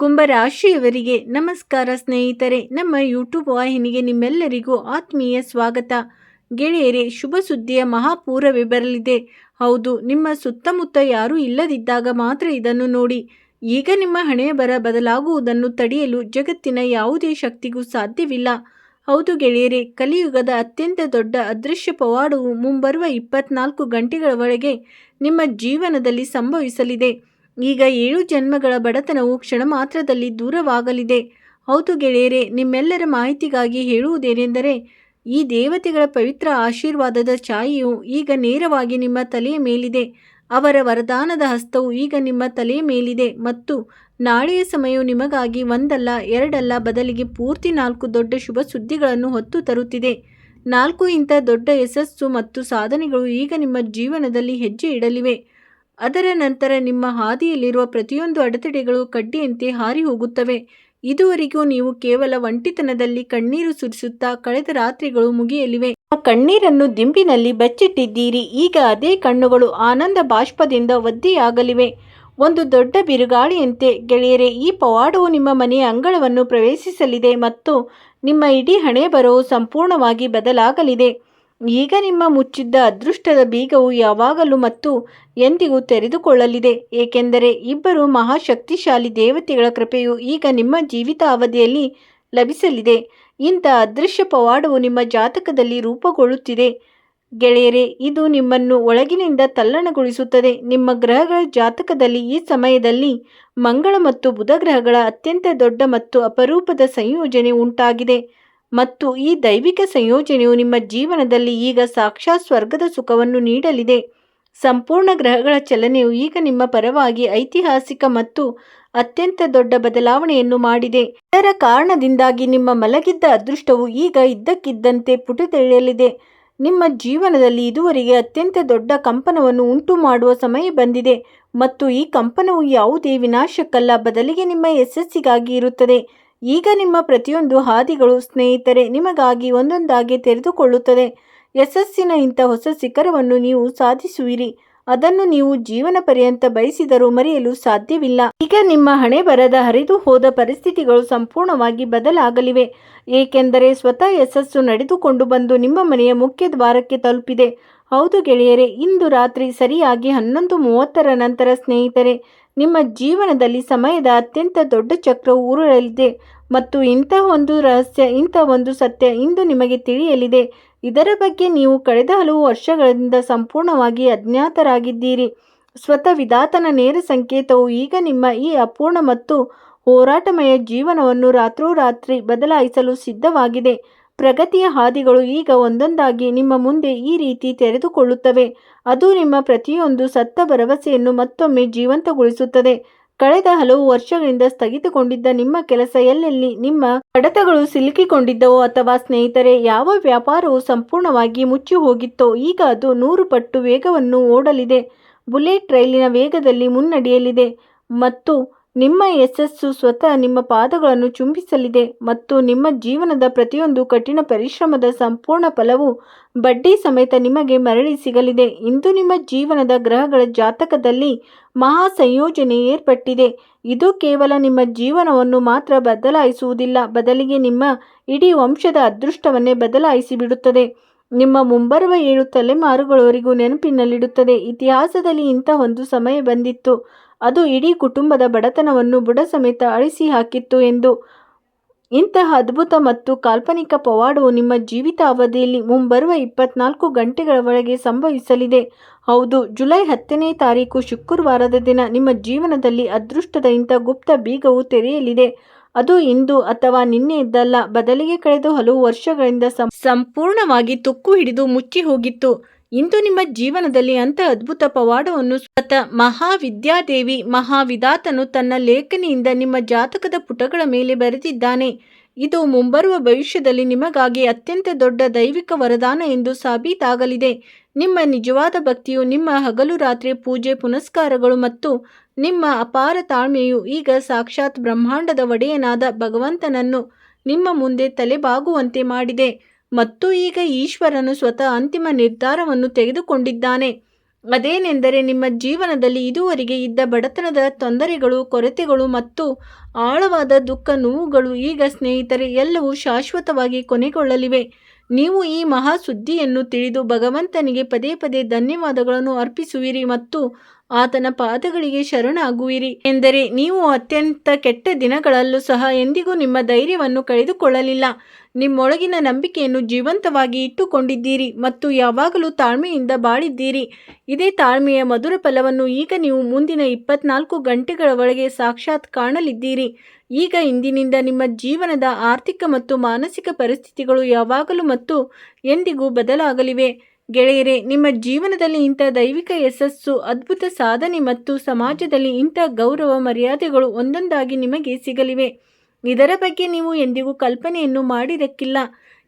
ಕುಂಭರಾಶಿಯವರಿಗೆ ನಮಸ್ಕಾರ ಸ್ನೇಹಿತರೆ. ನಮ್ಮ ಯೂಟ್ಯೂಬ್ ವಾಹಿನಿಗೆ ನಿಮ್ಮೆಲ್ಲರಿಗೂ ಆತ್ಮೀಯ ಸ್ವಾಗತ. ಗೆಳೆಯರೇ, ಶುಭ ಸುದ್ದಿಯ ಮಹಾಪೂರವೇ ಬರಲಿದೆ. ಹೌದು, ನಿಮ್ಮ ಸುತ್ತಮುತ್ತ ಯಾರೂ ಇಲ್ಲದಿದ್ದಾಗ ಮಾತ್ರ ಇದನ್ನು ನೋಡಿ. ಈಗ ನಿಮ್ಮ ಹಣೆಯ ಬರ ಬದಲಾಗುವುದನ್ನು ತಡೆಯಲು ಜಗತ್ತಿನ ಯಾವುದೇ ಶಕ್ತಿಗೂ ಸಾಧ್ಯವಿಲ್ಲ. ಹೌದು ಗೆಳೆಯರೇ, ಕಲಿಯುಗದ ಅತ್ಯಂತ ದೊಡ್ಡ ಅದೃಶ್ಯ ಪವಾಡವು ಮುಂಬರುವ 24 ಗಂಟೆಗಳ ಒಳಗೆ ನಿಮ್ಮ ಜೀವನದಲ್ಲಿ ಸಂಭವಿಸಲಿದೆ. ಈಗ 7 ಜನ್ಮಗಳ ಬಡತನವು ಕ್ಷಣ ಮಾತ್ರದಲ್ಲಿ ದೂರವಾಗಲಿದೆ. ಹೌದು ಗೆಳೆಯರೇ, ನಿಮ್ಮೆಲ್ಲರ ಮಾಹಿತಿಗಾಗಿ ಹೇಳುವುದೇನೆಂದರೆ, ಈ ದೇವತೆಗಳ ಪವಿತ್ರ ಆಶೀರ್ವಾದದ ಛಾಯೆಯು ಈಗ ನೇರವಾಗಿ ನಿಮ್ಮ ತಲೆಯ ಮೇಲಿದೆ. ಅವರ ವರದಾನದ ಹಸ್ತವು ಈಗ ನಿಮ್ಮ ತಲೆಯ ಮೇಲಿದೆ ಮತ್ತು ನಾಳೆಯ ಸಮಯವು ನಿಮಗಾಗಿ ಒಂದಲ್ಲ ಎರಡಲ್ಲ, ಬದಲಿಗೆ ಪೂರ್ತಿ 4 ದೊಡ್ಡ ಶುಭ ಸುದ್ದಿಗಳನ್ನು ಹೊತ್ತು ತರುತ್ತಿದೆ. 4 ಇಂಥ ದೊಡ್ಡ ಯಶಸ್ಸು ಮತ್ತು ಸಾಧನೆಗಳು ಈಗ ನಿಮ್ಮ ಜೀವನದಲ್ಲಿ ಹೆಜ್ಜೆ ಇಡಲಿವೆ. ಅದರ ನಂತರ ನಿಮ್ಮ ಹಾದಿಯಲ್ಲಿರುವ ಪ್ರತಿಯೊಂದು ಅಡೆತಡೆಗಳು ಕಡ್ಡಿಯಂತೆ ಹಾರಿ ಹೋಗುತ್ತವೆ. ಇದುವರೆಗೂ ನೀವು ಕೇವಲ ಒಂಟಿತನದಲ್ಲಿ ಕಣ್ಣೀರು ಸುರಿಸುತ್ತಾ ಕಳೆದ ರಾತ್ರಿಗಳು ಮುಗಿಯಲಿವೆ. ಆ ಕಣ್ಣೀರನ್ನು ದಿಂಬಿನಲ್ಲಿ ಬಚ್ಚಿಟ್ಟಿದ್ದೀರಿ. ಈಗ ಅದೇ ಕಣ್ಣುಗಳು ಆನಂದ ಬಾಷ್ಪದಿಂದ ಒದ್ದೆಯಾಗಲಿವೆ. ಒಂದು ದೊಡ್ಡ ಬಿರುಗಾಳಿಯಂತೆ ಗೆಳೆಯರೇ, ಈ ಪವಾಡವು ನಿಮ್ಮ ಮನೆಯ ಅಂಗಳವನ್ನು ಪ್ರವೇಶಿಸಲಿದೆ ಮತ್ತು ನಿಮ್ಮ ಇಡೀ ಹಣೆಬರಹವು ಸಂಪೂರ್ಣವಾಗಿ ಬದಲಾಗಲಿದೆ. ಈಗ ನಿಮ್ಮ ಮುಚ್ಚಿದ್ದ ಅದೃಷ್ಟದ ಬೀಗವು ಯಾವಾಗಲೂ ಮತ್ತು ಎಂದಿಗೂ ತೆರೆದುಕೊಳ್ಳಲಿದೆ, ಏಕೆಂದರೆ ಇಬ್ಬರು ಮಹಾಶಕ್ತಿಶಾಲಿ ದೇವತೆಗಳ ಕೃಪೆಯು ಈಗ ನಿಮ್ಮ ಜೀವಿತಾವಧಿಯಲ್ಲಿ ಲಭಿಸಲಿದೆ. ಇಂಥ ಅದೃಶ್ಯ ಪವಾಡವು ನಿಮ್ಮ ಜಾತಕದಲ್ಲಿ ರೂಪುಗೊಳ್ಳುತ್ತಿದೆ ಗೆಳೆಯರೇ. ಇದು ನಿಮ್ಮನ್ನು ಒಳಗಿನಿಂದ ತಲ್ಲಣಗೊಳಿಸುತ್ತದೆ. ನಿಮ್ಮ ಗ್ರಹಗಳ ಜಾತಕದಲ್ಲಿ ಈ ಸಮಯದಲ್ಲಿ ಮಂಗಳ ಮತ್ತು ಬುಧ ಗ್ರಹಗಳ ಅತ್ಯಂತ ದೊಡ್ಡ ಮತ್ತು ಅಪರೂಪದ ಸಂಯೋಜನೆ ಉಂಟಾಗಿದೆ ಮತ್ತು ಈ ದೈವಿಕ ಸಂಯೋಜನೆಯು ನಿಮ್ಮ ಜೀವನದಲ್ಲಿ ಈಗ ಸಾಕ್ಷಾತ್ ಸ್ವರ್ಗದ ಸುಖವನ್ನು ನೀಡಲಿದೆ. ಸಂಪೂರ್ಣ ಗ್ರಹಗಳ ಚಲನೆಯು ಈಗ ನಿಮ್ಮ ಪರವಾಗಿ ಐತಿಹಾಸಿಕ ಮತ್ತು ಅತ್ಯಂತ ದೊಡ್ಡ ಬದಲಾವಣೆಯನ್ನು ಮಾಡಿದೆ. ಇದರ ಕಾರಣದಿಂದಾಗಿ ನಿಮ್ಮ ಮಲಗಿದ್ದ ಅದೃಷ್ಟವು ಈಗ ಇದ್ದಕ್ಕಿದ್ದಂತೆ ಪುಟಿದೇಳಲಿದೆ. ನಿಮ್ಮ ಜೀವನದಲ್ಲಿ ಇದುವರೆಗೆ ಅತ್ಯಂತ ದೊಡ್ಡ ಕಂಪನವನ್ನು ಉಂಟು ಮಾಡುವ ಸಮಯ ಬಂದಿದೆ ಮತ್ತು ಈ ಕಂಪನವು ಯಾವುದೇ ವಿನಾಶಕ್ಕಲ್ಲ, ಬದಲಿಗೆ ನಿಮ್ಮ ಯಶಸ್ಸಿಗಾಗಿ ಇರುತ್ತದೆ. ಈಗ ನಿಮ್ಮ ಪ್ರತಿಯೊಂದು ಹಾದಿಗಳು ಸ್ನೇಹಿತರೆ ನಿಮಗಾಗಿ ಒಂದೊಂದಾಗಿ ತೆರೆದುಕೊಳ್ಳುತ್ತದೆ. ಯಶಸ್ಸಿನ ಇಂಥ ಹೊಸ ಶಿಖರವನ್ನು ನೀವು ಸಾಧಿಸುವಿರಿ. ಅದನ್ನು ನೀವು ಜೀವನ ಪರ್ಯಂತ ಬಯಸಿದರೂ ಮರೆಯಲು ಸಾಧ್ಯವಿಲ್ಲ. ಈಗ ನಿಮ್ಮ ಹಣೆ ಬರದ ಹರಿದು ಹೋದ ಪರಿಸ್ಥಿತಿಗಳು ಸಂಪೂರ್ಣವಾಗಿ ಬದಲಾಗಲಿವೆ, ಏಕೆಂದರೆ ಸ್ವತಃ ಯಶಸ್ಸು ನಡೆದುಕೊಂಡು ಬಂದು ನಿಮ್ಮ ಮನೆಯ ಮುಖ್ಯ ದ್ವಾರಕ್ಕೆ ತಲುಪಿದೆ. ಹೌದು ಗೆಳೆಯರೇ, ಇಂದು ರಾತ್ರಿ ಸರಿಯಾಗಿ 11:30 ನಂತರ ಸ್ನೇಹಿತರೆ, ನಿಮ್ಮ ಜೀವನದಲ್ಲಿ ಸಮಯದ ಅತ್ಯಂತ ದೊಡ್ಡ ಚಕ್ರವು ಉರುಳಲಿದೆ ಮತ್ತು ಇಂತಹ ಒಂದು ರಹಸ್ಯ, ಇಂತಹ ಒಂದು ಸತ್ಯ ಇಂದು ನಿಮಗೆ ತಿಳಿಯಲಿದೆ. ಇದರ ಬಗ್ಗೆ ನೀವು ಕಳೆದ ಹಲವು ವರ್ಷಗಳಿಂದ ಸಂಪೂರ್ಣವಾಗಿ ಅಜ್ಞಾತರಾಗಿದ್ದೀರಿ. ಸ್ವತಃ ವಿಧಾತನ ನೇರ ಸಂಕೇತವು ಈಗ ನಿಮ್ಮ ಈ ಅಪೂರ್ಣ ಮತ್ತು ಹೋರಾಟಮಯ ಜೀವನವನ್ನು ರಾತ್ರೋರಾತ್ರಿ ಬದಲಾಯಿಸಲು ಸಿದ್ಧವಾಗಿದೆ. ಪ್ರಗತಿಯ ಹಾದಿಗಳು ಈಗ ಒಂದೊಂದಾಗಿ ನಿಮ್ಮ ಮುಂದೆ ಈ ರೀತಿ ತೆರೆದುಕೊಳ್ಳುತ್ತವೆ. ಅದು ನಿಮ್ಮ ಪ್ರತಿಯೊಂದು ಸತ್ತ ಭರವಸೆಯನ್ನು ಮತ್ತೊಮ್ಮೆ ಜೀವಂತಗೊಳಿಸುತ್ತದೆ. ಕಳೆದ ಹಲವು ವರ್ಷಗಳಿಂದ ಸ್ಥಗಿತಗೊಂಡಿದ್ದ ನಿಮ್ಮ ಕೆಲಸ, ಎಲ್ಲೆಲ್ಲಿ ನಿಮ್ಮ ಕಡತಗಳು ಸಿಲುಕಿಕೊಂಡಿದ್ದವೋ ಅಥವಾ ಸ್ನೇಹಿತರೆ ಯಾವ ವ್ಯಾಪಾರವು ಸಂಪೂರ್ಣವಾಗಿ ಮುಚ್ಚಿ ಹೋಗಿತ್ತೋ, ಈಗ ಅದು 100 ಪಟ್ಟು ವೇಗವನ್ನು ಓಡಲಿದೆ. ಬುಲೆಟ್ ರೈಲಿನ ವೇಗದಲ್ಲಿ ಮುನ್ನಡೆಯಲಿದೆ ಮತ್ತು ನಿಮ್ಮ ಯಶಸ್ಸು ಸ್ವತಃ ನಿಮ್ಮ ಪಾದಗಳನ್ನು ಚುಂಬಿಸಲಿದೆ ಮತ್ತು ನಿಮ್ಮ ಜೀವನದ ಪ್ರತಿಯೊಂದು ಕಠಿಣ ಪರಿಶ್ರಮದ ಸಂಪೂರ್ಣ ಫಲವು ಬಡ್ಡಿ ಸಮೇತ ನಿಮಗೆ ಮರಳಿ ಸಿಗಲಿದೆ. ಇಂದು ನಿಮ್ಮ ಜೀವನದ ಗ್ರಹಗಳ ಜಾತಕದಲ್ಲಿ ಮಹಾ ಸಂಯೋಜನೆ ಏರ್ಪಟ್ಟಿದೆ. ಇದು ಕೇವಲ ನಿಮ್ಮ ಜೀವನವನ್ನು ಮಾತ್ರ ಬದಲಾಯಿಸುವುದಿಲ್ಲ, ಬದಲಿಗೆ ನಿಮ್ಮ ಇಡೀ ವಂಶದ ಅದೃಷ್ಟವನ್ನೇ ಬದಲಾಯಿಸಿ ಬಿಡುತ್ತದೆ. ನಿಮ್ಮ ಮುಂಬರುವ 7 ತಲೆಮಾರುಗಳವರೆಗೂ ನೆನಪಿನಲ್ಲಿಡುತ್ತದೆ. ಇತಿಹಾಸದಲ್ಲಿ ಇಂಥ ಒಂದು ಸಮಯ ಬಂದಿತ್ತು, ಅದು ಇಡೀ ಕುಟುಂಬದ ಬಡತನವನ್ನು ಬುಡ ಸಮೇತ ಅಳಿಸಿ ಹಾಕಿತ್ತು ಎಂದು. ಇಂತಹ ಅದ್ಭುತ ಮತ್ತು ಕಾಲ್ಪನಿಕ ಪವಾಡವು ನಿಮ್ಮ ಜೀವಿತಾವಧಿಯಲ್ಲಿ ಮುಂಬರುವ 24 ಗಂಟೆಗಳ ಒಳಗೆ ಸಂಭವಿಸಲಿದೆ. ಹೌದು, ಜುಲೈ 10ನೇ ತಾರೀಕು ಶುಕ್ರವಾರದ ದಿನ ನಿಮ್ಮ ಜೀವನದಲ್ಲಿ ಅದೃಷ್ಟದ ಇಂಥ ಗುಪ್ತ ಬೀಗವು ತೆರೆಯಲಿದೆ. ಅದು ಇಂದು ಅಥವಾ ನಿನ್ನೆಯದ್ದಲ್ಲ, ಬದಲಿಗೆ ಕಳೆದ ಹಲವು ವರ್ಷಗಳಿಂದ ಸಂಪೂರ್ಣವಾಗಿ ತುಕ್ಕು ಹಿಡಿದು ಮುಚ್ಚಿ ಹೋಗಿತ್ತು. ಇಂದು ನಿಮ್ಮ ಜೀವನದಲ್ಲಿ ಅಂಥ ಅದ್ಭುತ ಪವಾಡವನ್ನು ಸ್ವತಃ ಮಹಾವಿದ್ಯಾದೇವಿ ಮಹಾವಿಧಾತನು ತನ್ನ ಲೇಖನಿಯಿಂದ ನಿಮ್ಮ ಜಾತಕದ ಪುಟಗಳ ಮೇಲೆ ಬರೆದಿದ್ದಾನೆ. ಇದು ಮುಂಬರುವ ಭವಿಷ್ಯದಲ್ಲಿ ನಿಮಗಾಗಿ ಅತ್ಯಂತ ದೊಡ್ಡ ದೈವಿಕ ವರದಾನ ಎಂದು ಸಾಬೀತಾಗಲಿದೆ. ನಿಮ್ಮ ನಿಜವಾದ ಭಕ್ತಿಯು, ನಿಮ್ಮ ಹಗಲು ರಾತ್ರಿ ಪೂಜೆ ಪುನಸ್ಕಾರಗಳು ಮತ್ತು ನಿಮ್ಮ ಅಪಾರ ತಾಳ್ಮೆಯು ಈಗ ಸಾಕ್ಷಾತ್ ಬ್ರಹ್ಮಾಂಡದ ಒಡೆಯನಾದ ಭಗವಂತನನ್ನು ನಿಮ್ಮ ಮುಂದೆ ತಲೆಬಾಗುವಂತೆ ಮಾಡಿದೆ ಮತ್ತು ಈಗ ಈಶ್ವರನು ಸ್ವತಃ ಅಂತಿಮ ನಿರ್ಧಾರವನ್ನು ತೆಗೆದುಕೊಂಡಿದ್ದಾನೆ. ಅದೇನೆಂದರೆ ನಿಮ್ಮ ಜೀವನದಲ್ಲಿ ಇದುವರೆಗೆ ಇದ್ದ ಬಡತನದ ತೊಂದರೆಗಳು, ಕೊರತೆಗಳು ಮತ್ತು ಆಳವಾದ ದುಃಖ ನೋವುಗಳು ಈಗ ಸ್ನೇಹಿತರೆ ಎಲ್ಲವೂ ಶಾಶ್ವತವಾಗಿ ಕೊನೆಗೊಳ್ಳಲಿವೆ. ನೀವು ಈ ಮಹಾ ಸುದ್ದಿಯನ್ನು ತಿಳಿದು ಭಗವಂತನಿಗೆ ಪದೇ ಪದೇ ಧನ್ಯವಾದಗಳನ್ನು ಅರ್ಪಿಸುವಿರಿ ಮತ್ತು ಆತನ ಪಾದಗಳಿಗೆ ಶರಣಾಗುವಿರಿ. ಎಂದರೆ ನೀವು ಅತ್ಯಂತ ಕೆಟ್ಟ ದಿನಗಳಲ್ಲೂ ಸಹ ಎಂದಿಗೂ ನಿಮ್ಮ ಧೈರ್ಯವನ್ನು ಕಳೆದುಕೊಳ್ಳಲಿಲ್ಲ. ನಿಮ್ಮೊಳಗಿನ ನಂಬಿಕೆಯನ್ನು ಜೀವಂತವಾಗಿ ಇಟ್ಟುಕೊಂಡಿದ್ದೀರಿ ಮತ್ತು ಯಾವಾಗಲೂ ತಾಳ್ಮೆಯಿಂದ ಬಾಳಿದ್ದೀರಿ. ಇದೇ ತಾಳ್ಮೆಯ ಮಧುರ ಫಲವನ್ನು ಈಗ ನೀವು ಮುಂದಿನ 24 ಗಂಟೆಗಳ ಒಳಗೆ ಸಾಕ್ಷಾತ್ ಕಾಣಲಿದ್ದೀರಿ. ಈಗ ಇಂದಿನಿಂದ ನಿಮ್ಮ ಜೀವನದ ಆರ್ಥಿಕ ಮತ್ತು ಮಾನಸಿಕ ಪರಿಸ್ಥಿತಿಗಳು ಯಾವಾಗಲೂ ಮತ್ತು ಎಂದಿಗೂ ಬದಲಾಗಲಿವೆ. ಗೆಳೆಯರೇ, ನಿಮ್ಮ ಜೀವನದಲ್ಲಿ ಇಂಥ ದೈವಿಕ ಯಶಸ್ಸು, ಅದ್ಭುತ ಸಾಧನೆ ಮತ್ತು ಸಮಾಜದಲ್ಲಿ ಇಂಥ ಗೌರವ ಮರ್ಯಾದೆಗಳು ಒಂದೊಂದಾಗಿ ನಿಮಗೆ ಸಿಗಲಿವೆ. ಇದರ ಬಗ್ಗೆ ನೀವು ಎಂದಿಗೂ ಕಲ್ಪನೆಯನ್ನು ಮಾಡಿರಕ್ಕಿಲ್ಲ.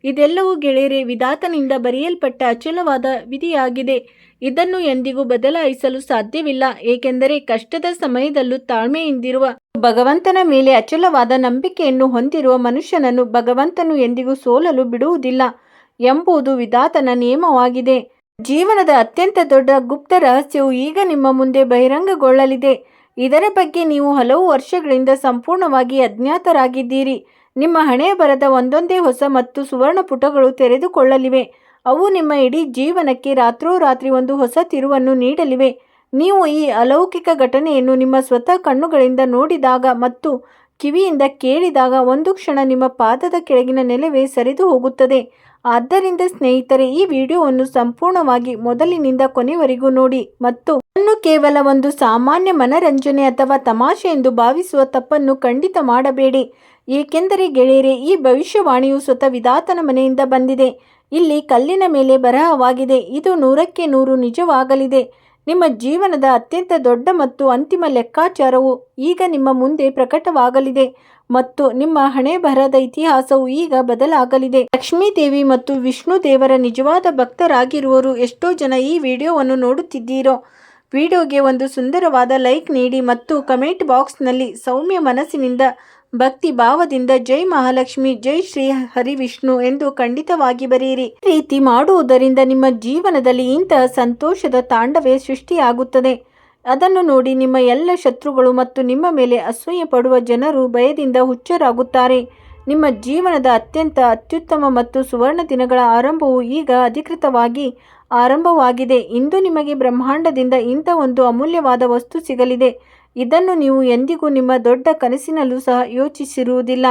ಇದೆಲ್ಲವೂ ಗೆಳೆಯರೇ ವಿಧಾತನಿಂದ ಬರೆಯಲ್ಪಟ್ಟ ಅಚಲವಾದ ವಿಧಿಯಾಗಿದೆ. ಇದನ್ನು ಎಂದಿಗೂ ಬದಲಾಯಿಸಲು ಸಾಧ್ಯವಿಲ್ಲ. ಏಕೆಂದರೆ ಕಷ್ಟದ ಸಮಯದಲ್ಲೂ ತಾಳ್ಮೆಯಿಂದಿರುವ ಭಗವಂತನ ಮೇಲೆ ಅಚಲವಾದ ನಂಬಿಕೆಯನ್ನು ಹೊಂದಿರುವ ಮನುಷ್ಯನನ್ನು ಭಗವಂತನು ಎಂದಿಗೂ ಸೋಲಲು ಬಿಡುವುದಿಲ್ಲ ಎಂಬುದು ವಿಧಾತನ ನಿಯಮವಾಗಿದೆ. ಜೀವನದ ಅತ್ಯಂತ ದೊಡ್ಡ ಗುಪ್ತ ರಹಸ್ಯವು ಈಗ ನಿಮ್ಮ ಮುಂದೆ ಬಹಿರಂಗಗೊಳ್ಳಲಿದೆ. ಇದರ ಬಗ್ಗೆ ನೀವು ಹಲವು ವರ್ಷಗಳಿಂದ ಸಂಪೂರ್ಣವಾಗಿ ಅಜ್ಞಾತರಾಗಿದ್ದೀರಿ. ನಿಮ್ಮ ಹಣೆಯ ಬರದ ಒಂದೊಂದೇ ಹೊಸ ಮತ್ತು ಸುವರ್ಣ ಪುಟಗಳು ತೆರೆದುಕೊಳ್ಳಲಿವೆ. ಅವು ನಿಮ್ಮ ಇಡೀ ಜೀವನಕ್ಕೆ ರಾತ್ರೋರಾತ್ರಿ ಒಂದು ಹೊಸ ತಿರುವನ್ನು ನೀಡಲಿವೆ. ನೀವು ಈ ಅಲೌಕಿಕ ಘಟನೆಯನ್ನು ನಿಮ್ಮ ಸ್ವತಃ ಕಣ್ಣುಗಳಿಂದ ನೋಡಿದಾಗ ಮತ್ತು ಕಿವಿಯಿಂದ ಕೇಳಿದಾಗ ಒಂದು ಕ್ಷಣ ನಿಮ್ಮ ಪಾದದ ಕೆಳಗಿನ ನೆಲವೇ ಸರಿದು ಹೋಗುತ್ತದೆ. ಆದ್ದರಿಂದ ಸ್ನೇಹಿತರೆ, ಈ ವಿಡಿಯೋವನ್ನು ಸಂಪೂರ್ಣವಾಗಿ ಮೊದಲಿನಿಂದ ಕೊನೆವರೆಗೂ ನೋಡಿ ಮತ್ತು ಇದನ್ನು ಕೇವಲ ಒಂದು ಸಾಮಾನ್ಯ ಮನರಂಜನೆ ಅಥವಾ ತಮಾಷೆ ಎಂದು ಭಾವಿಸುವ ತಪ್ಪನ್ನು ಖಂಡಿತ ಮಾಡಬೇಡಿ. ಏಕೆಂದರೆ ಗೆಳೆಯರೇ, ಈ ಭವಿಷ್ಯವಾಣಿಯು ಸ್ವತಃ ವಿಧಾತನ ಮನೆಯಿಂದ ಬಂದಿದೆ. ಇಲ್ಲಿ ಕಲ್ಲಿನ ಮೇಲೆ ಬರಹವಾಗಿದೆ. ಇದು 100ಕ್ಕೆ 100 ನಿಜವಾಗಲಿದೆ. ನಿಮ್ಮ ಜೀವನದ ಅತ್ಯಂತ ದೊಡ್ಡ ಮತ್ತು ಅಂತಿಮ ಲೆಕ್ಕಾಚಾರವು ಈಗ ನಿಮ್ಮ ಮುಂದೆ ಪ್ರಕಟವಾಗಲಿದೆ ಮತ್ತು ನಿಮ್ಮ ಹಣೆಬರಹದ ಇತಿಹಾಸವು ಈಗ ಬದಲಾಗಲಿದೆ. ಲಕ್ಷ್ಮೀ ದೇವಿ ಮತ್ತು ವಿಷ್ಣು ದೇವರ ನಿಜವಾದ ಭಕ್ತರಾಗಿರುವವರು ಎಷ್ಟೋ ಜನ ಈ ವಿಡಿಯೋವನ್ನು ನೋಡುತ್ತಿದ್ದೀರೋ. ವಿಡಿಯೋಗೆ ಒಂದು ಸುಂದರವಾದ ಲೈಕ್ ನೀಡಿ ಮತ್ತು ಕಮೆಂಟ್ ಬಾಕ್ಸ್ನಲ್ಲಿ ಸೌಮ್ಯ ಮನಸ್ಸಿನಿಂದ ಭಕ್ತಿ ಭಾವದಿಂದ ಜೈ ಮಹಾಲಕ್ಷ್ಮಿ, ಜೈ ಶ್ರೀ ಹರಿವಿಷ್ಣು ಎಂದು ಖಂಡಿತವಾಗಿ ಬರೆಯಿರಿ. ಈ ರೀತಿ ಮಾಡುವುದರಿಂದ ನಿಮ್ಮ ಜೀವನದಲ್ಲಿ ಇಂತಹ ಸಂತೋಷದ ತಾಂಡವೇ ಸೃಷ್ಟಿಯಾಗುತ್ತದೆ. ಅದನ್ನು ನೋಡಿ ನಿಮ್ಮ ಎಲ್ಲ ಶತ್ರುಗಳು ಮತ್ತು ನಿಮ್ಮ ಮೇಲೆ ಅಸೂಯೆ ಪಡುವ ಜನರು ಭಯದಿಂದ ಹುಚ್ಚರಾಗುತ್ತಾರೆ. ನಿಮ್ಮ ಜೀವನದ ಅತ್ಯಂತ ಅತ್ಯುತ್ತಮ ಮತ್ತು ಸುವರ್ಣ ದಿನಗಳ ಆರಂಭವು ಈಗ ಅಧಿಕೃತವಾಗಿ ಆರಂಭವಾಗಿದೆ. ಇಂದು ನಿಮಗೆ ಬ್ರಹ್ಮಾಂಡದಿಂದ ಇಂಥ ಒಂದು ಅಮೂಲ್ಯವಾದ ವಸ್ತು ಸಿಗಲಿದೆ. ಇದನ್ನು ನೀವು ಎಂದಿಗೂ ನಿಮ್ಮ ದೊಡ್ಡ ಕನಸಿನಲ್ಲೂ ಸಹ ಯೋಚಿಸಿರುವುದಿಲ್ಲ.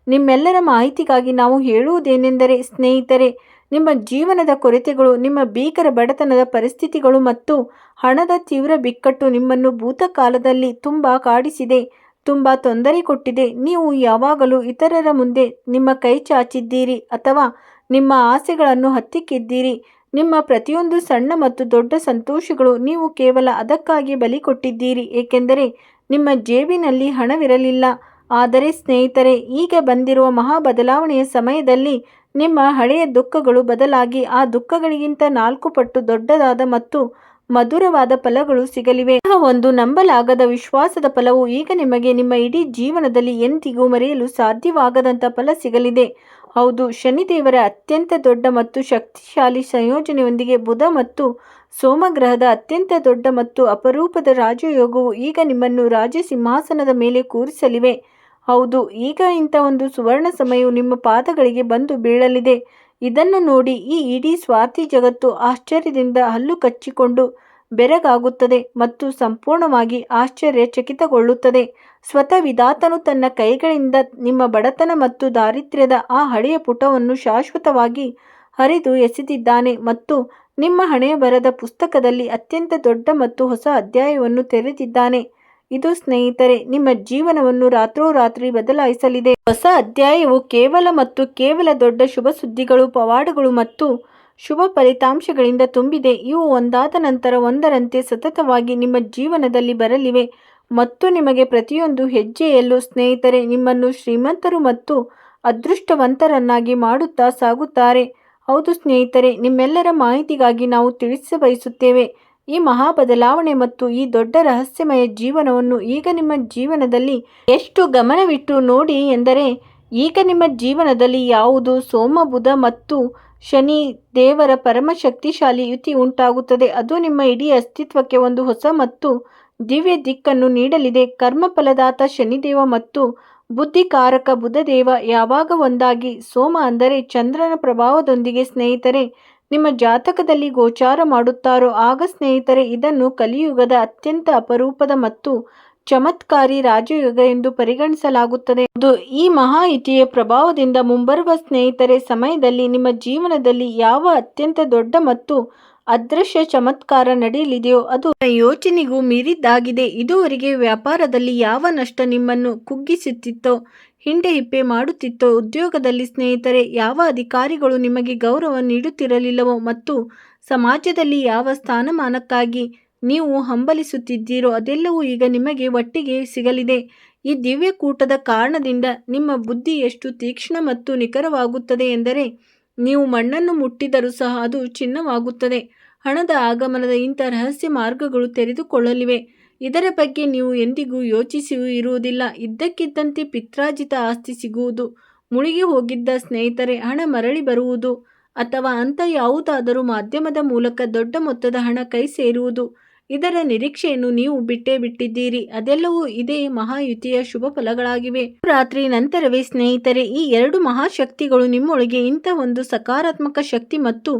ನಿಮ್ಮೆಲ್ಲರ ಮಾಹಿತಿಗಾಗಿ ನಾವು ಹೇಳುವುದೇನೆಂದರೆ ಸ್ನೇಹಿತರೆ, ನಿಮ್ಮ ಜೀವನದ ಕೊರತೆಗಳು, ನಿಮ್ಮ ಭೀಕರ ಬಡತನದ ಪರಿಸ್ಥಿತಿಗಳು ಮತ್ತು ಹಣದ ತೀವ್ರ ಬಿಕ್ಕಟ್ಟು ನಿಮ್ಮನ್ನು ಭೂತಕಾಲದಲ್ಲಿ ತುಂಬ ಕಾಡಿಸಿದೆ, ತುಂಬ ತೊಂದರೆ ಕೊಟ್ಟಿದೆ. ನೀವು ಯಾವಾಗಲೂ ಇತರರ ಮುಂದೆ ನಿಮ್ಮ ಕೈ ಚಾಚಿದ್ದೀರಿ ಅಥವಾ ನಿಮ್ಮ ಆಸೆಗಳನ್ನು ಹತ್ತಿಕ್ಕಿದ್ದೀರಿ. ನಿಮ್ಮ ಪ್ರತಿಯೊಂದು ಸಣ್ಣ ಮತ್ತು ದೊಡ್ಡ ಸಂತೋಷಗಳು ನೀವು ಕೇವಲ ಅದಕ್ಕಾಗಿ ಬಲಿ ಕೊಟ್ಟಿದ್ದೀರಿ, ಏಕೆಂದರೆ ನಿಮ್ಮ ಜೇಬಿನಲ್ಲಿ ಹಣವಿರಲಿಲ್ಲ. ಆದರೆ ಸ್ನೇಹಿತರೆ, ಈಗ ಬಂದಿರುವ ಮಹಾ ಬದಲಾವಣೆಯ ಸಮಯದಲ್ಲಿ ನಿಮ್ಮ ಹಳೆಯ ದುಃಖಗಳು ಬದಲಾಗಿ ಆ ದುಃಖಗಳಿಗಿಂತ 4 ಪಟ್ಟು ದೊಡ್ಡದಾದ ಮತ್ತು ಮಧುರವಾದ ಫಲಗಳು ಸಿಗಲಿವೆ. ಒಂದು ನಂಬಲಾಗದ ವಿಶ್ವಾಸದ ಫಲವು ಈಗ ನಿಮಗೆ ನಿಮ್ಮ ಇಡೀ ಜೀವನದಲ್ಲಿ ಎಂದಿಗೂ ಮರೆಯಲು ಸಾಧ್ಯವಾಗದಂಥ ಫಲ ಸಿಗಲಿದೆ. ಹೌದು, ಶನಿದೇವರ ಅತ್ಯಂತ ದೊಡ್ಡ ಮತ್ತು ಶಕ್ತಿಶಾಲಿ ಸಂಯೋಜನೆಯೊಂದಿಗೆ ಬುಧ ಮತ್ತು ಸೋಮಗ್ರಹದ ಅತ್ಯಂತ ದೊಡ್ಡ ಮತ್ತು ಅಪರೂಪದ ರಾಜಯೋಗವು ಈಗ ನಿಮ್ಮನ್ನು ರಾಜ ಸಿಂಹಾಸನದ ಮೇಲೆ ಕೂರಿಸಲಿವೆ. ಹೌದು, ಈಗ ಇಂಥ ಒಂದು ಸುವರ್ಣ ಸಮಯವು ನಿಮ್ಮ ಪಾದಗಳಿಗೆ ಬಂದು ಬೀಳಲಿದೆ. ಇದನ್ನು ನೋಡಿ ಈ ಇಡೀ ಸ್ವಾರ್ಥಿ ಜಗತ್ತು ಆಶ್ಚರ್ಯದಿಂದ ಹಲ್ಲು ಕಚ್ಚಿಕೊಂಡು ಬೆರಗಾಗುತ್ತದೆ ಮತ್ತು ಸಂಪೂರ್ಣವಾಗಿ ಆಶ್ಚರ್ಯಚಕಿತಗೊಳ್ಳುತ್ತದೆ. ಸ್ವತಃ ವಿಧಾತನು ತನ್ನ ಕೈಗಳಿಂದ ನಿಮ್ಮ ಬಡತನ ಮತ್ತು ದಾರಿದ್ರ್ಯದ ಆ ಹಳೆಯ ಪುಟವನ್ನು ಶಾಶ್ವತವಾಗಿ ಹರಿದು ಎಸೆದಿದ್ದಾನೆ ಮತ್ತು ನಿಮ್ಮ ಹಣೆಯ ಬರದ ಪುಸ್ತಕದಲ್ಲಿ ಅತ್ಯಂತ ದೊಡ್ಡ ಮತ್ತು ಹೊಸ ಅಧ್ಯಾಯವನ್ನು ತೆರೆದಿದ್ದಾನೆ. ಇದು ಸ್ನೇಹಿತರೆ ನಿಮ್ಮ ಜೀವನವನ್ನು ರಾತ್ರೋರಾತ್ರಿ ಬದಲಾಯಿಸಲಿದೆ. ಹೊಸ ಅಧ್ಯಾಯವು ಕೇವಲ ದೊಡ್ಡ ಶುಭ ಸುದ್ದಿಗಳು, ಪವಾಡಗಳು ಮತ್ತು ಶುಭ ಫಲಿತಾಂಶಗಳಿಂದ ತುಂಬಿದೆ. ಇವು ಒಂದಾದ ನಂತರ ಒಂದರಂತೆ ಸತತವಾಗಿ ನಿಮ್ಮ ಜೀವನದಲ್ಲಿ ಬರಲಿವೆ ಮತ್ತು ನಿಮಗೆ ಪ್ರತಿಯೊಂದು ಹೆಜ್ಜೆಯಲ್ಲೂ ಸ್ನೇಹಿತರೆ ನಿಮ್ಮನ್ನು ಶ್ರೀಮಂತರು ಮತ್ತು ಅದೃಷ್ಟವಂತರನ್ನಾಗಿ ಮಾಡುತ್ತಾ ಸಾಗುತ್ತಾರೆ. ಹೌದು ಸ್ನೇಹಿತರೆ, ನಿಮ್ಮೆಲ್ಲರ ಮಾಹಿತಿಗಾಗಿ ನಾವು ತಿಳಿಸಬಯಸುತ್ತೇವೆ, ಈ ಮಹಾ ಬದಲಾವಣೆ ಮತ್ತು ಈ ದೊಡ್ಡ ರಹಸ್ಯಮಯ ಜೀವನವನ್ನು ಈಗ ನಿಮ್ಮ ಜೀವನದಲ್ಲಿ ಎಷ್ಟು ಗಮನವಿಟ್ಟು ನೋಡಿ ಎಂದರೆ ಈಗ ನಿಮ್ಮ ಜೀವನದಲ್ಲಿ ಯಾವುದು ಸೋಮ, ಬುಧ ಮತ್ತು ಶನಿ ದೇವರ ಪರಮ ಶಕ್ತಿಶಾಲಿ ಯುತಿ ಉಂಟಾಗುತ್ತದೆ. ಅದು ನಿಮ್ಮ ಇಡೀ ಅಸ್ತಿತ್ವಕ್ಕೆ ಒಂದು ಹೊಸ ಮತ್ತು ದಿವ್ಯ ದಿಕ್ಕನ್ನು ನೀಡಲಿದೆ. ಕರ್ಮಫಲದಾತ ಶನಿದೇವ ಮತ್ತು ಬುದ್ಧಿಕಾರಕ ಬುಧದೇವ ಯಾವಾಗ ಒಂದಾಗಿ ಸೋಮ ಅಂದರೆ ಚಂದ್ರನ ಪ್ರಭಾವದೊಂದಿಗೆ ಸ್ನೇಹಿತರೆ ನಿಮ್ಮ ಜಾತಕದಲ್ಲಿ ಗೋಚಾರ ಮಾಡುತ್ತಾರೋ ಆಗ ಸ್ನೇಹಿತರೆ ಇದನ್ನು ಕಲಿಯುಗದ ಅತ್ಯಂತ ಅಪರೂಪದ ಮತ್ತು ಚಮತ್ಕಾರಿ ರಾಜಯೋಗ ಎಂದು ಪರಿಗಣಿಸಲಾಗುತ್ತದೆ. ಈ ಮಹಾಯುತಿಯ ಪ್ರಭಾವದಿಂದ ಮುಂಬರುವ ಸ್ನೇಹಿತರೆ ಸಮಯದಲ್ಲಿ ನಿಮ್ಮ ಜೀವನದಲ್ಲಿ ಯಾವ ಅತ್ಯಂತ ದೊಡ್ಡ ಮತ್ತು ಅದೃಶ್ಯ ಚಮತ್ಕಾರ ನಡೆಯಲಿದೆಯೋ ಅದು ಯೋಚನೆಗೂ ಮೀರಿದ್ದಾಗಿದೆ. ಇದುವರೆಗೆ ವ್ಯಾಪಾರದಲ್ಲಿ ಯಾವ ನಷ್ಟ ನಿಮ್ಮನ್ನು ಕುಗ್ಗಿಸುತ್ತಿತ್ತೋ, ಹಿಂಡೆ ಹಿಪ್ಪೆ ಮಾಡುತ್ತಿತ್ತೋ, ಉದ್ಯೋಗದಲ್ಲಿ ಸ್ನೇಹಿತರೆ ಯಾವ ಅಧಿಕಾರಿಗಳು ನಿಮಗೆ ಗೌರವ ನೀಡುತ್ತಿರಲಿಲ್ಲವೋ ಮತ್ತು ಸಮಾಜದಲ್ಲಿ ಯಾವ ಸ್ಥಾನಮಾನಕ್ಕಾಗಿ ನೀವು ಹಂಬಲಿಸುತ್ತಿದ್ದೀರೋ ಅದೆಲ್ಲವೂ ಈಗ ನಿಮಗೆ ಒಟ್ಟಿಗೆ ಸಿಗಲಿದೆ. ಈ ದಿವ್ಯಕೂಟದ ಕಾರಣದಿಂದ ನಿಮ್ಮ ಬುದ್ಧಿ ಎಷ್ಟು ತೀಕ್ಷ್ಣ ಮತ್ತು ನಿಖರವಾಗುತ್ತದೆ ಎಂದರೆ ನೀವು ಮಣ್ಣನ್ನು ಮುಟ್ಟಿದರೂ ಸಹ ಅದು ಚಿನ್ನವಾಗುತ್ತದೆ. ಹಣದ ಆಗಮನದ ಇಂಥ ರಹಸ್ಯ ಮಾರ್ಗಗಳು ತೆರೆದುಕೊಳ್ಳಲಿವೆ. ಇದರ ಬಗ್ಗೆ ನೀವು ಎಂದಿಗೂ ಯೋಚಿಸಿ ಇರುವುದಿಲ್ಲ. ಇದ್ದಕ್ಕಿದ್ದಂತೆ ಪಿತ್ರಾರ್ಜಿತ ಆಸ್ತಿ ಸಿಗುವುದು, ಮುಳುಗಿ ಹೋಗಿದ್ದ ಸ್ನೇಹಿತರೆ ಹಣ ಮರಳಿ ಬರುವುದು ಅಥವಾ ಅಂಥ ಯಾವುದಾದರೂ ಮಾಧ್ಯಮದ ಮೂಲಕ ದೊಡ್ಡ ಮೊತ್ತದ ಹಣ ಕೈ ಸೇರುವುದು, ಇದರ ನಿರೀಕ್ಷೆಯನ್ನು ನೀವು ಬಿಟ್ಟೇ ಬಿಟ್ಟಿದ್ದೀರಿ. ಅದೆಲ್ಲವೂ ಇದೇ ಮಹಾಯುತಿಯ ಶುಭ ಫಲಗಳಾಗಿವೆ. ರಾತ್ರಿ ನಂತರವೇ ಸ್ನೇಹಿತರೆ ಈ ಎರಡು ಮಹಾಶಕ್ತಿಗಳು ನಿಮ್ಮೊಳಗೆ ಇಂಥ ಒಂದು ಸಕಾರಾತ್ಮಕ ಶಕ್ತಿ ಮತ್ತು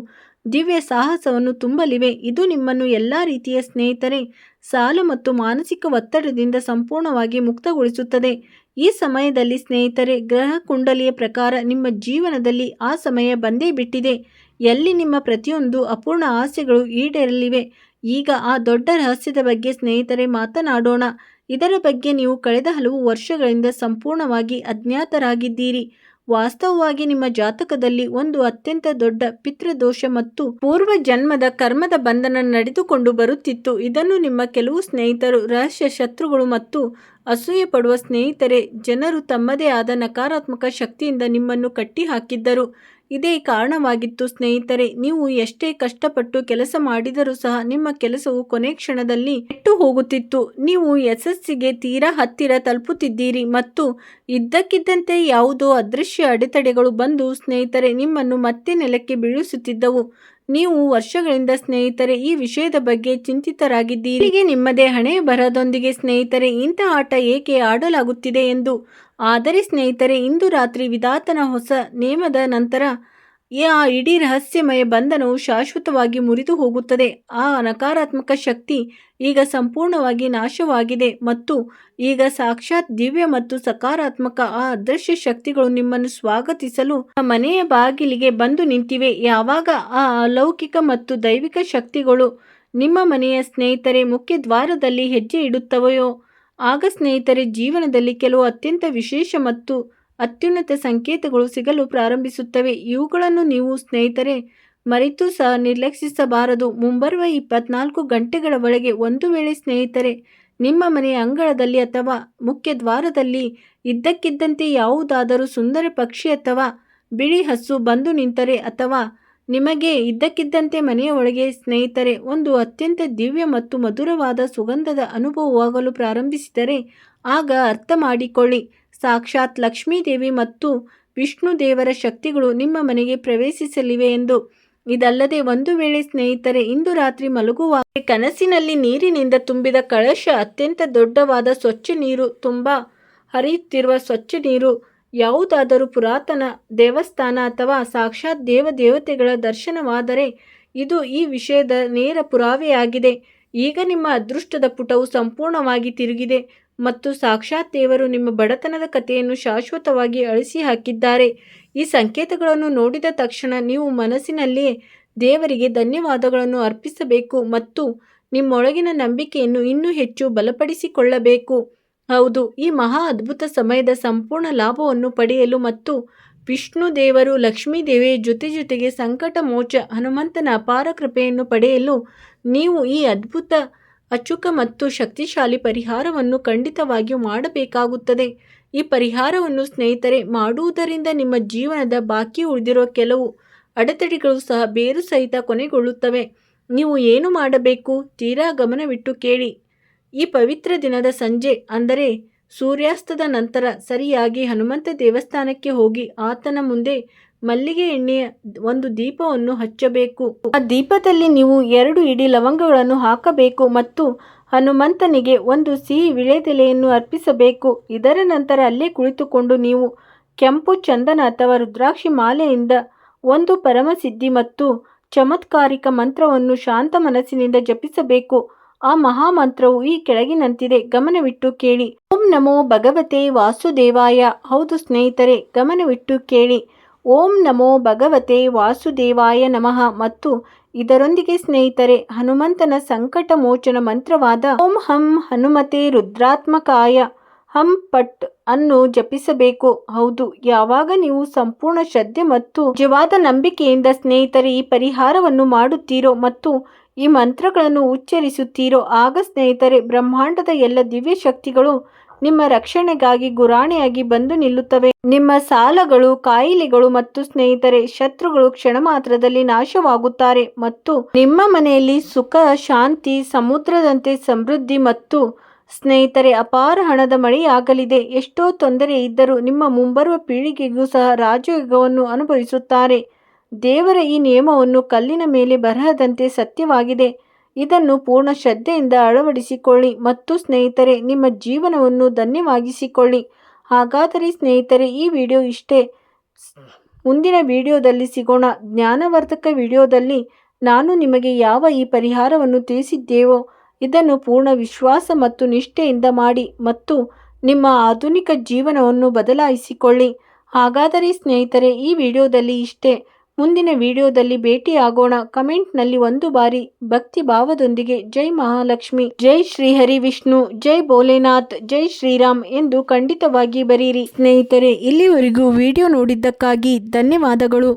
ದಿವ್ಯ ಸಾಹಸವನ್ನು ತುಂಬಲಿವೆ. ಇದು ನಿಮ್ಮನ್ನು ಎಲ್ಲ ರೀತಿಯ ಸ್ನೇಹಿತರೆ ಸಾಲ ಮತ್ತು ಮಾನಸಿಕ ಒತ್ತಡದಿಂದ ಸಂಪೂರ್ಣವಾಗಿ ಮುಕ್ತಗೊಳಿಸುತ್ತದೆ. ಈ ಸಮಯದಲ್ಲಿ ಸ್ನೇಹಿತರೆ ಗ್ರಹ ಕುಂಡಲಿಯ ಪ್ರಕಾರ ನಿಮ್ಮ ಜೀವನದಲ್ಲಿ ಆ ಸಮಯ ಬಂದೇ ಬಿಟ್ಟಿದೆ ಎಲ್ಲಿ ನಿಮ್ಮ ಪ್ರತಿಯೊಂದು ಅಪೂರ್ಣ ಆಸೆಗಳು ಈಡೇರಲಿವೆ. ಈಗ ಆ ದೊಡ್ಡ ರಹಸ್ಯದ ಬಗ್ಗೆ ಸ್ನೇಹಿತರೆ ಮಾತನಾಡೋಣ. ಇದರ ಬಗ್ಗೆ ನೀವು ಕಳೆದ ಹಲವು ವರ್ಷಗಳಿಂದ ಸಂಪೂರ್ಣವಾಗಿ ಅಜ್ಞಾತರಾಗಿದ್ದೀರಿ. ವಾಸ್ತವವಾಗಿ ನಿಮ್ಮ ಜಾತಕದಲ್ಲಿ ಒಂದು ಅತ್ಯಂತ ದೊಡ್ಡ ಪಿತೃದೋಷ ಮತ್ತು ಪೂರ್ವ ಜನ್ಮದ ಕರ್ಮದ ಬಂಧನ ನಡೆದುಕೊಂಡು ಬರುತ್ತಿತ್ತು. ಇದನ್ನು ನಿಮ್ಮ ಕೆಲವು ಸ್ನೇಹಿತರು, ರಹಸ್ಯ ಶತ್ರುಗಳು ಮತ್ತು ಅಸೂಯೆ ಪಡುವ ಸ್ನೇಹಿತರೆ ಜನರು ತಮ್ಮದೇ ಆದ ನಕಾರಾತ್ಮಕ ಶಕ್ತಿಯಿಂದ ನಿಮ್ಮನ್ನು ಕಟ್ಟಿ ಹಾಕಿದ್ದರು. ಇದೇ ಕಾರಣವಾಗಿತ್ತು ಸ್ನೇಹಿತರೆ ನೀವು ಎಷ್ಟೇ ಕಷ್ಟಪಟ್ಟು ಕೆಲಸ ಮಾಡಿದರೂ ಸಹ ನಿಮ್ಮ ಕೆಲಸವು ಕೊನೆ ಕ್ಷಣದಲ್ಲಿ ಕೆಟ್ಟು ಹೋಗುತ್ತಿತ್ತು. ನೀವು ಯಶಸ್ಸಿಗೆ ತೀರಾ ಹತ್ತಿರ ತಲುಪುತ್ತಿದ್ದೀರಿ ಮತ್ತು ಇದ್ದಕ್ಕಿದ್ದಂತೆ ಯಾವುದೋ ಅದೃಶ್ಯ ಅಡೆತಡೆಗಳು ಬಂದು ಸ್ನೇಹಿತರೆ ನಿಮ್ಮನ್ನು ಮತ್ತೆ ನೆಲಕ್ಕೆ ಬೀಳಿಸುತ್ತಿದ್ದವು. ನೀವು ವರ್ಷಗಳಿಂದ ಸ್ನೇಹಿತರೆ ಈ ವಿಷಯದ ಬಗ್ಗೆ ಚಿಂತಿತರಾಗಿದ್ದೀರಿ. ಹೀಗೆ ನಿಮ್ಮದೇ ಹಣೆಯ ಬರಹದೊಂದಿಗೆ ಸ್ನೇಹಿತರೆ ಇಂಥ ಆಟ ಏಕೆ ಆಡಲಾಗುತ್ತಿದೆ ಎಂದು. ಆದರೆ ಸ್ನೇಹಿತರೆ ಇಂದು ರಾತ್ರಿ ವಿಧಾತನ ಹೊಸ ನೇಮದ ನಂತರ ಆ ಇಡೀ ರಹಸ್ಯಮಯ ಬಂಧನವು ಶಾಶ್ವತವಾಗಿ ಮುರಿದು ಹೋಗುತ್ತದೆ. ಆ ನಕಾರಾತ್ಮಕ ಶಕ್ತಿ ಈಗ ಸಂಪೂರ್ಣವಾಗಿ ನಾಶವಾಗಿದೆ ಮತ್ತು ಈಗ ಸಾಕ್ಷಾತ್ ದಿವ್ಯ ಮತ್ತು ಸಕಾರಾತ್ಮಕ ಆ ಅದೃಶ್ಯ ಶಕ್ತಿಗಳು ನಿಮ್ಮನ್ನು ಸ್ವಾಗತಿಸಲು ಮನೆಯ ಬಾಗಿಲಿಗೆ ಬಂದು ನಿಂತಿವೆ. ಯಾವಾಗ ಆ ಅಲೌಕಿಕ ಮತ್ತು ದೈವಿಕ ಶಕ್ತಿಗಳು ನಿಮ್ಮ ಮನೆಯ ಸ್ನೇಹಿತರೆ ಮುಖ್ಯ ದ್ವಾರದಲ್ಲಿ ಹೆಜ್ಜೆ ಇಡುತ್ತವೆಯೋ ಆಗ ಸ್ನೇಹಿತರೆ ಜೀವನದಲ್ಲಿ ಕೆಲವು ಅತ್ಯಂತ ವಿಶೇಷ ಮತ್ತು ಅತ್ಯುನ್ನತ ಸಂಕೇತಗಳು ಸಿಗಲು ಪ್ರಾರಂಭಿಸುತ್ತವೆ. ಇವುಗಳನ್ನು ನೀವು ಸ್ನೇಹಿತರೆ ಮರೆತು ಸಹ ನಿರ್ಲಕ್ಷಿಸಬಾರದು. ಮುಂಬರುವ 24 ಗಂಟೆಗಳ ಒಳಗೆ ಒಂದು ವೇಳೆ ಸ್ನೇಹಿತರೆ ನಿಮ್ಮ ಮನೆಯ ಅಂಗಳದಲ್ಲಿ ಅಥವಾ ಮುಖ್ಯ ದ್ವಾರದಲ್ಲಿ ಇದ್ದಕ್ಕಿದ್ದಂತೆ ಯಾವುದಾದರೂ ಸುಂದರ ಪಕ್ಷಿ ಅಥವಾ ಬಿಳಿ ಹಸು ಬಂದು ನಿಂತರೆ ಅಥವಾ ನಿಮಗೆ ಇದ್ದಕ್ಕಿದ್ದಂತೆ ಮನೆಯ ಒಳಗೆ ಸ್ನೇಹಿತರೆ ಒಂದು ಅತ್ಯಂತ ದಿವ್ಯ ಮತ್ತು ಮಧುರವಾದ ಸುಗಂಧದ ಅನುಭವವಾಗಲು ಪ್ರಾರಂಭಿಸಿದರೆ ಆಗ ಅರ್ಥ ಮಾಡಿಕೊಳ್ಳಿ ಸಾಕ್ಷಾತ್ ಲಕ್ಷ್ಮೀದೇವಿ ಮತ್ತು ವಿಷ್ಣು ದೇವರ ಶಕ್ತಿಗಳು ನಿಮ್ಮ ಮನೆಗೆ ಪ್ರವೇಶಿಸಲಿವೆ ಎಂದು. ಇದಲ್ಲದೆ ಒಂದು ವೇಳೆ ಸ್ನೇಹಿತರೆ ಇಂದು ರಾತ್ರಿ ಮಲಗುವಾಗ ಕನಸಿನಲ್ಲಿ ನೀರಿನಿಂದ ತುಂಬಿದ ಕಳಶ, ಅತ್ಯಂತ ದೊಡ್ಡವಾದ ಸ್ವಚ್ಛ ನೀರು, ತುಂಬ ಹರಿಯುತ್ತಿರುವ ಸ್ವಚ್ಛ ನೀರು, ಯಾವುದಾದರೂ ಪುರಾತನ ದೇವಸ್ಥಾನ ಅಥವಾ ಸಾಕ್ಷಾತ್ ದೇವತೆಗಳ ದರ್ಶನವಾದರೆ ಇದು ಈ ವಿಷಯದ ನೇರ ಪುರಾವೆಯಾಗಿದೆ. ಈಗ ನಿಮ್ಮ ಅದೃಷ್ಟದ ಪುಟವು ಸಂಪೂರ್ಣವಾಗಿ ತಿರುಗಿದೆ ಮತ್ತು ಸಾಕ್ಷಾತ್ ದೇವರು ನಿಮ್ಮ ಬಡತನದ ಕಥೆಯನ್ನು ಶಾಶ್ವತವಾಗಿ ಅಳಿಸಿ ಹಾಕಿದ್ದಾರೆ. ಈ ಸಂಕೇತಗಳನ್ನು ನೋಡಿದ ತಕ್ಷಣ ನೀವು ಮನಸ್ಸಿನಲ್ಲಿಯೇ ದೇವರಿಗೆ ಧನ್ಯವಾದಗಳನ್ನು ಅರ್ಪಿಸಬೇಕು ಮತ್ತು ನಿಮ್ಮೊಳಗಿನ ನಂಬಿಕೆಯನ್ನು ಇನ್ನೂ ಹೆಚ್ಚು ಬಲಪಡಿಸಿಕೊಳ್ಳಬೇಕು. ಹೌದು, ಈ ಮಹಾ ಅದ್ಭುತ ಸಮಯದ ಸಂಪೂರ್ಣ ಲಾಭವನ್ನು ಪಡೆಯಲು ಮತ್ತು ವಿಷ್ಣು ದೇವರು, ಲಕ್ಷ್ಮೀ ದೇವಿಯ ಜೊತೆಗೆ ಸಂಕಟ ಮೋಚ ಹನುಮಂತನ ಅಪಾರ ಕೃಪೆಯನ್ನು ಪಡೆಯಲು ನೀವು ಈ ಅದ್ಭುತ, ಅಚೂಕ ಮತ್ತು ಶಕ್ತಿಶಾಲಿ ಪರಿಹಾರವನ್ನು ಖಂಡಿತವಾಗಿಯೂ ಮಾಡಬೇಕಾಗುತ್ತದೆ. ಈ ಪರಿಹಾರವನ್ನು ಸ್ನೇಹಿತರೆ ಮಾಡುವುದರಿಂದ ನಿಮ್ಮ ಜೀವನದ ಬಾಕಿ ಉಳಿದಿರುವ ಕೆಲವು ಅಡೆತಡೆಗಳು ಸಹ ಬೇರು ಸಹಿತ ಕೊನೆಗೊಳ್ಳುತ್ತವೆ. ನೀವು ಏನು ಮಾಡಬೇಕು ತೀರಾ ಗಮನವಿಟ್ಟು ಕೇಳಿ. ಈ ಪವಿತ್ರ ದಿನದ ಸಂಜೆ ಅಂದರೆ ಸೂರ್ಯಾಸ್ತದ ನಂತರ ಸರಿಯಾಗಿ ಹನುಮಂತ ದೇವಸ್ಥಾನಕ್ಕೆ ಹೋಗಿ ಆತನ ಮುಂದೆ ಮಲ್ಲಿಗೆ ಎಣ್ಣೆಯ ಒಂದು ದೀಪವನ್ನು ಹಚ್ಚಬೇಕು. ಆ ದೀಪದಲ್ಲಿ ನೀವು 2 ಇಡೀ ಲವಂಗಗಳನ್ನು ಹಾಕಬೇಕು ಮತ್ತು ಹನುಮಂತನಿಗೆ ಒಂದು ಸಿಹಿ ವಿಳೆದೆಲೆಯನ್ನು ಅರ್ಪಿಸಬೇಕು. ಇದರ ನಂತರ ಅಲ್ಲೇ ಕುಳಿತುಕೊಂಡು ನೀವು ಕೆಂಪು ಚಂದನ ಅಥವಾ ರುದ್ರಾಕ್ಷಿ ಮಾಲೆಯಿಂದ ಒಂದು ಪರಮಸಿದ್ಧಿ ಮತ್ತು ಚಮತ್ಕಾರಿಕ ಮಂತ್ರವನ್ನು ಶಾಂತ ಮನಸ್ಸಿನಿಂದ ಜಪಿಸಬೇಕು. ಆ ಮಹಾಮಂತ್ರವು ಈ ಕೆಳಗಿನಂತಿದೆ, ಗಮನವಿಟ್ಟು ಕೇಳಿ. ಓಂ ನಮೋ ಭಗವತೆ ವಾಸುದೇವಾಯ. ಹೌದು ಸ್ನೇಹಿತರೆ, ಗಮನವಿಟ್ಟು ಕೇಳಿ. ಓಂ ನಮೋ ಭಗವತೆ ವಾಸುದೇವಾಯ ನಮಃ. ಮತ್ತು ಇದರೊಂದಿಗೆ ಸ್ನೇಹಿತರೆ, ಹನುಮಂತನ ಸಂಕಟ ಮೋಚನ ಮಂತ್ರವಾದ ಓಂ ಹಂ ಹನುಮತೆ ರುದ್ರಾತ್ಮಕಾಯ ಹಂ ಪಟ್ ಅನ್ನು ಜಪಿಸಬೇಕು. ಹೌದು, ಯಾವಾಗ ನೀವು ಸಂಪೂರ್ಣ ಶ್ರದ್ಧೆ ಮತ್ತು ನಿಜವಾದ ನಂಬಿಕೆಯಿಂದ ಸ್ನೇಹಿತರೆ ಈ ಪರಿಹಾರವನ್ನು ಮಾಡುತ್ತೀರೋ ಮತ್ತು ಈ ಮಂತ್ರಗಳನ್ನು ಉಚ್ಚರಿಸುತ್ತೀರೋ, ಆಗ ಸ್ನೇಹಿತರೆ ಬ್ರಹ್ಮಾಂಡದ ಎಲ್ಲ ದಿವ್ಯ ಶಕ್ತಿಗಳು ನಿಮ್ಮ ರಕ್ಷಣೆಗಾಗಿ ಗುರಾಣಿಯಾಗಿ ಬಂದು ನಿಲ್ಲುತ್ತವೆ. ನಿಮ್ಮ ಸಾಲಗಳು, ಕಾಯಿಲೆಗಳು ಮತ್ತು ಸ್ನೇಹಿತರೆ ಶತ್ರುಗಳು ಕ್ಷಣ ಮಾತ್ರದಲ್ಲಿ ನಾಶವಾಗುತ್ತಾರೆ ಮತ್ತು ನಿಮ್ಮ ಮನೆಯಲ್ಲಿ ಸುಖ, ಶಾಂತಿ, ಸಮುದ್ರದಂತೆ ಸಮೃದ್ಧಿ ಮತ್ತು ಸ್ನೇಹಿತರೆ ಅಪಾರ ಹಣದ ಮಳೆಯಾಗಲಿದೆ. ಎಷ್ಟೋ ತೊಂದರೆ ಇದ್ದರೂ ನಿಮ್ಮ ಮುಂಬರುವ ಪೀಳಿಗೆಗೂ ಸಹ ರಾಜಯೋಗವನ್ನು ಅನುಭವಿಸುತ್ತಾರೆ. ದೇವರ ಈ ನಿಯಮವನ್ನು ಕಲ್ಲಿನ ಮೇಲೆ ಬರಹದಂತೆ ಸತ್ಯವಾಗಿದೆ. ಇದನ್ನು ಪೂರ್ಣ ಶ್ರದ್ಧೆಯಿಂದ ಅಳವಡಿಸಿಕೊಳ್ಳಿ ಮತ್ತು ಸ್ನೇಹಿತರೆ ನಿಮ್ಮ ಜೀವನವನ್ನು ಧನ್ಯವಾಗಿಸಿಕೊಳ್ಳಿ. ಹಾಗಾದರೆ ಸ್ನೇಹಿತರೆ ಈ ವಿಡಿಯೋ ಇಷ್ಟೇ. ಮುಂದಿನ ವಿಡಿಯೋದಲ್ಲಿ ಸಿಗೋಣ. ಜ್ಞಾನವರ್ಧಕ ವಿಡಿಯೋದಲ್ಲಿ ನಾನು ನಿಮಗೆ ಯಾವ ಈ ಪರಿಹಾರವನ್ನು ತಿಳಿಸಿದ್ದೇವೋ ಇದನ್ನು ಪೂರ್ಣ ವಿಶ್ವಾಸ ಮತ್ತು ನಿಷ್ಠೆಯಿಂದ ಮಾಡಿ ಮತ್ತು ನಿಮ್ಮ ಆಧುನಿಕ ಜೀವನವನ್ನು ಬದಲಾಯಿಸಿಕೊಳ್ಳಿ. ಹಾಗಾದರೆ ಸ್ನೇಹಿತರೆ ಈ ವಿಡಿಯೋದಲ್ಲಿ ಇಷ್ಟೇ. ಮುಂದಿನ ವಿಡಿಯೋದಲ್ಲಿ ಭೇಟಿಯಾಗೋಣ. ಕಮೆಂಟ್ನಲ್ಲಿ ಒಂದು ಬಾರಿ ಭಕ್ತಿ ಭಾವದೊಂದಿಗೆ ಜೈ ಮಹಾಲಕ್ಷ್ಮಿ, ಜೈ ಶ್ರೀಹರಿ ವಿಷ್ಣು, ಜೈ ಭೋಲೆನಾಥ್, ಜೈ ಶ್ರೀರಾಮ್ ಎಂದು ಖಂಡಿತವಾಗಿ ಬರೀರಿ. ಸ್ನೇಹಿತರೆ ಇಲ್ಲಿವರೆಗೂ ವಿಡಿಯೋ ನೋಡಿದ್ದಕ್ಕಾಗಿ ಧನ್ಯವಾದಗಳು.